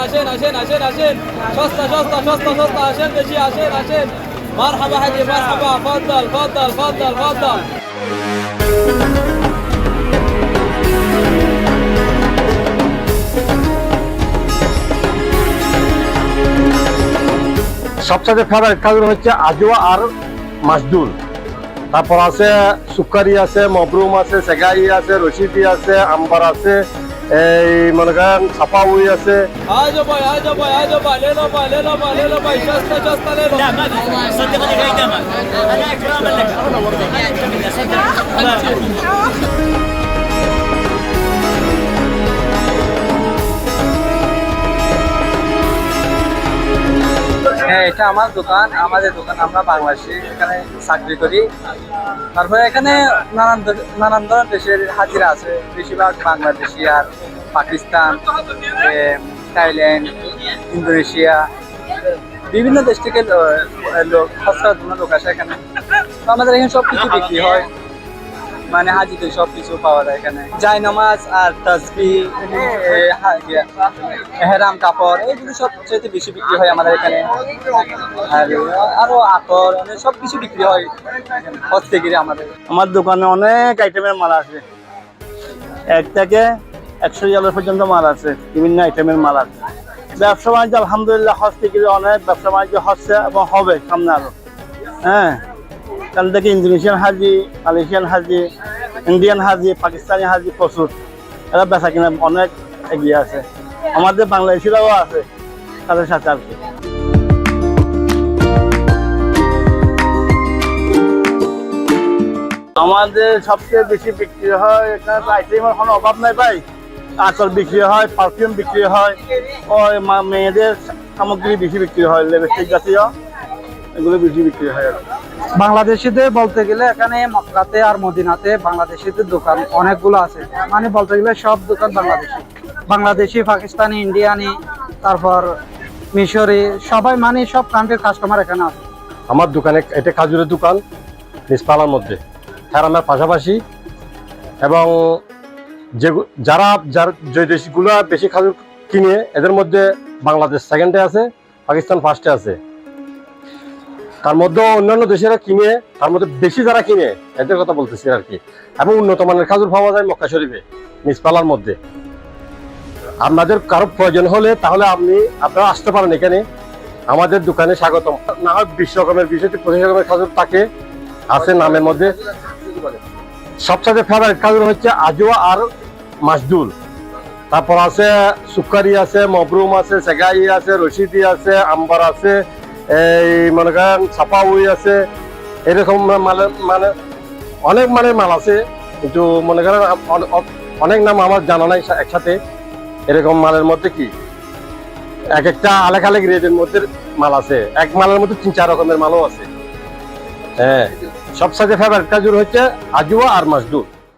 আসেন আসেন আসেন আসেন সস্তা সস্তা সস্তা সস্তা আসেন বেশি আসেন আসেন মারহাবা হাজি মারহাবা ফাদ্দাল ফাদ্দাল ফাদ্দাল ফাদ্দাল সবচেয়ে ফেভারিট খাবার হচ্ছে আজওয়া আর মাসদুল। তারপর আছে সুকারি আছে, মবরুম আছে, সেগাই আছে, রশিদি আছে, আম্বার আছে, এই মনে করেন সাপাউই আছে। আজো ভাই আজো ভাই আজো ভাই লে লো ভাই লে লো ভাই লে লো ভাই সস্তা সস্তা লে লো صدقني قايدة انا اكرام لك হ্যাঁ, এটা আমার দোকান, আমাদের দোকান। আমরা বাংলাদেশে এখানে চাকরি করি। তারপরে এখানে নানান ধরনের দেশের হাজিরা আছে, বেশিরভাগ বাংলাদেশি আর পাকিস্তান, থাইল্যান্ড, ইন্দোনেশিয়া, বিভিন্ন দেশ থেকে লোক, হস্তকার জন্য লোক আসে এখানে। তো আমাদের এখানে সবকিছু বিক্রি হয়, মানে হাজিদের সবকিছু পাওয়া যায় এখানে। জায়নামাজ আর তাসবিহ, এহরাম কাপড়, এইগুলো সবচেয়ে বেশি বিক্রি হয় আমাদের এখানে। আর আরো আতর, সবকিছু বিক্রি হয় হস্তগিরি আমাদের। আমার দোকানে অনেক আইটেমের মাল আছে, 1 থেকে 100 রিয়াল পর্যন্ত মাল আছে, বিভিন্ন আইটেমের মাল আছে। ব্যবসা বাণিজ্য আলহামদুলিল্লাহ হস্তগিরি অনেক ব্যবসা বাণিজ্য হচ্ছে এবং হবে সামনে আরো। হ্যাঁ, কাল থেকে ইন্দোনেশিয়ান হাজি, মালয়েশিয়ান হাজি, ইন্ডিয়ান হাজি, পাকিস্তানি হাজি প্রচুর, এরা বেচা কিনা অনেক এগিয়ে আছে। আমাদের বাংলাদেশিরাও আছে তাদের সাথে আর কি। আমাদের সবচেয়ে বেশি বিক্রি হয় এখানে আইটেমের কোনো অভাব নাই ভাই। আতর বিক্রি হয়, পারফিউম বিক্রি হয়, ওই মেয়েদের সামগ্রী বেশি বিক্রি হয়, লিপস্টিক জাতীয় এগুলো বেশি বিক্রি হয়। বাংলাদেশিদের বলতে গেলে এখানে মক্কাতে আর মদিনাতে বাংলাদেশিদের দোকান অনেকগুলো আছে, মানে বলতে গেলে সব দোকান বাংলাদেশি, পাকিস্তানি, ইন্ডিয়ানি, তারপর মিশরি, সবাই মানে সব কান্ট্রির কাস্টমার এখানে আছে। আমার দোকানে এটা খাজুরের দোকান, নিসপালার মধ্যে হেরামের পাশাপাশি, এবং যে দেশগুলো বেশি খাজুর কিনে এদের মধ্যে বাংলাদেশ সেকেন্ডে আছে, পাকিস্তান ফার্স্টে আছে। তার মধ্যে অন্যান্য দেশেরা কিনে, তার মধ্যে বেশি যারা কিনে এদের কথা বলতেছি আর কি। এবং উন্নত মানের খাজুর পাওয়া যায় মক্কা শরীফে নিসপালার মধ্যে। আপনাদের কারো প্রয়োজন হলে তাহলে আপনারা আসতে পারেন এখানে, আমাদের দোকানে স্বাগতম। না হয় 20 রকমের 20-25 রকমের খাজুর থাকে আছে নামের মধ্যে। সবচেয়ে ফেভারিট খাজুর হচ্ছে আজওয়া আর মাসদুল। তারপর আছে সুকারি আছে, মবরুম আছে, সেগাই আছে, রশিদি আছে, আম্বার আছে, এই মনে করেন সাপাউই আছে। এরকম মানে অনেক মানের মাল আছে, কিন্তু মনে করেন অনেক নাম আমার জানা নাই একসাথে। এরকম মালের মধ্যে কি এক একটা আলাদা আলাদা রেটের মধ্যে মাল আছে, এক মালের মধ্যে 3-4 রকমের মালও আছে। হ্যাঁ, সবচেয়ে ফেভারিট খাজুর হচ্ছে আজওয়া আর মাসদুল।